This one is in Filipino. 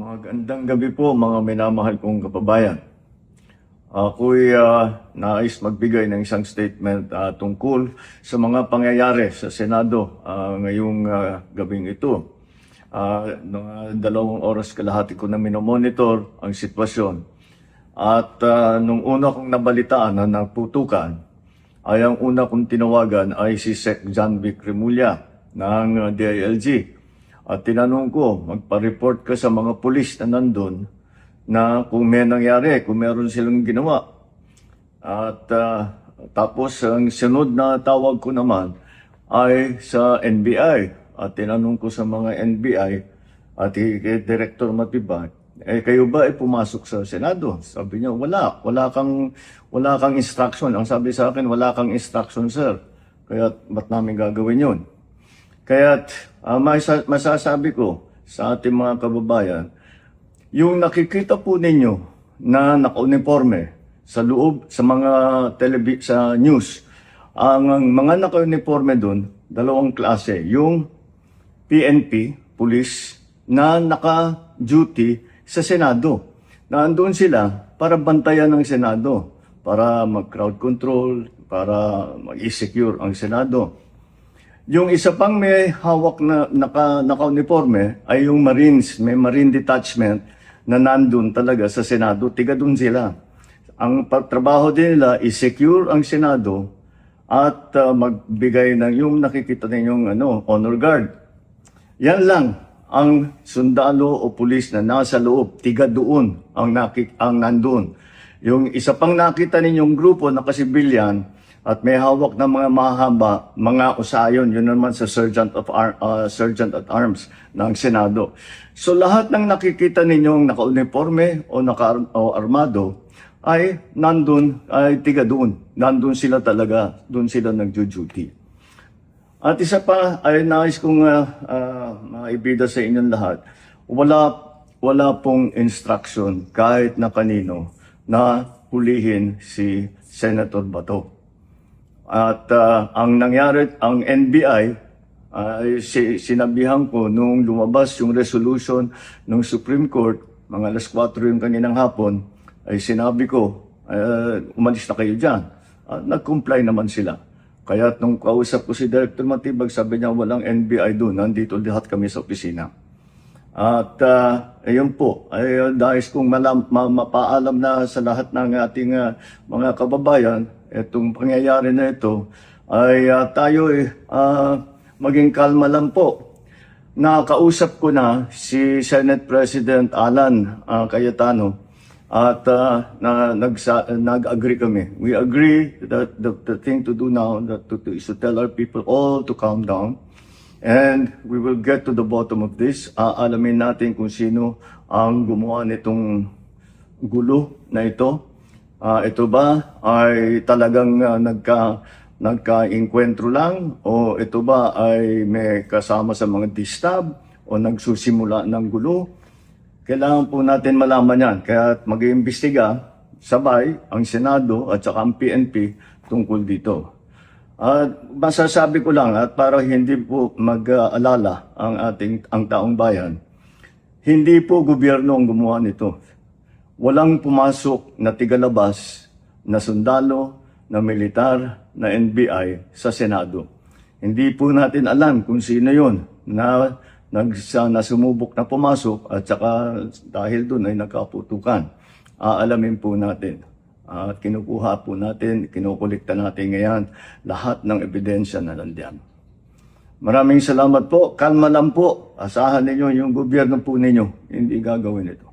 Magandang gabi po mga minamahal kong kababayan. Ako'y nais magbigay ng isang statement tungkol sa mga pangyayari sa Senado ngayong gabing ito. Mga 2 oras kalahati ko na minomonitor ang sitwasyon. At nung una kong nabalitaan na naputukan, ay ang una kong tinawagan ay si Sec. John Vic Remulla ng DILG. At tinanong ko, magpa-report ka sa mga pulis na nandun na kung may nangyari, kung meron silang ginawa. At tapos ang sunod na tawag ko naman ay sa NBI. At tinanong ko sa mga NBI at kay Director Matibag, kayo ba ay pumasok sa Senado? Sabi niya, wala kang instruction. Ang sabi sa akin, wala kang instruction, sir. Kaya ba't namin gagawin yun? Kaya masasabi ko sa ating mga kababayan, yung nakikita po ninyo na naka-uniforme sa loob, sa mga sa news, ang mga naka-uniforme doon, 2 klase. Yung PNP, police, na naka-duty sa Senado. Naandun sila para bantayan ng Senado, para mag-crowd control, para mag-secure ang Senado. Yung isa pang may hawak na naka-uniforme ay yung Marines, may Marine Detachment na nandun talaga sa Senado, tiga dun sila. Ang trabaho din nila is secure ang Senado at magbigay ng yung nakikita ninyong honor guard. Yan lang ang sundalo o pulis na nasa loob, tiga doon ang nandun. Yung isa pang nakita ninyong grupo na kasibilyan, at may hawak na mga mahaba, mga usayon, yun naman sa Sergeant at Arms ng Senado. So lahat ng nakikita ninyong naka-uniforme o armado ay nandun, ay tiga doon. Nandun sila talaga, doon sila nagjo-duty. At isa pa ay nais kong maibida sa inyong lahat, wala pong instruction kahit na kanino na hulihin si Senator Bato. At ang nangyari, ang NBI, sinabihan ko nung lumabas yung resolution ng Supreme Court, mga 4:00 yung kaninang hapon, ay sinabi ko, umalis na kayo dyan. Nag-comply naman sila. Kaya nung kausap ko si Director Matibag, sabi niya walang NBI doon, nandito lahat kami sa opisina. At ayun po, ay dahil kong mapaalam na sa lahat ng ating mga kababayan, itong pangyayari na ito, ay tayo maging kalma lang po. Nakausap ko na si Senate President Alan Cayetano at nag-agree kami. We agree that the thing to do now is to tell our people all to calm down. And we will get to the bottom of this. Alamin natin kung sino ang gumawa nitong gulo na ito. Ito ba ay talagang nagka-inkwentro lang? O ito ba ay may kasama sa mga distab? O nagsusimula ng gulo? Kailangan po natin malaman yan. Kaya mag-iimbestiga sabay ang Senado at saka ang PNP tungkol dito. Masasabi ko lang at para hindi po mag-alala ang taong bayan, hindi po gobyerno ang gumawa nito. Walang pumasok na tigalabas na sundalo, na militar, na NBI sa Senado. Hindi po natin alam kung sino yun na sumubok na pumasok at saka dahil doon ay nagkaputukan. Aalamin po natin. At kinukuha po natin, kinukulikta natin ngayon lahat ng ebidensya na nandiyan. Maraming salamat po. Kalma lang po. Asahan ninyo yung gobyerno po ninyo. Hindi gagawin ito.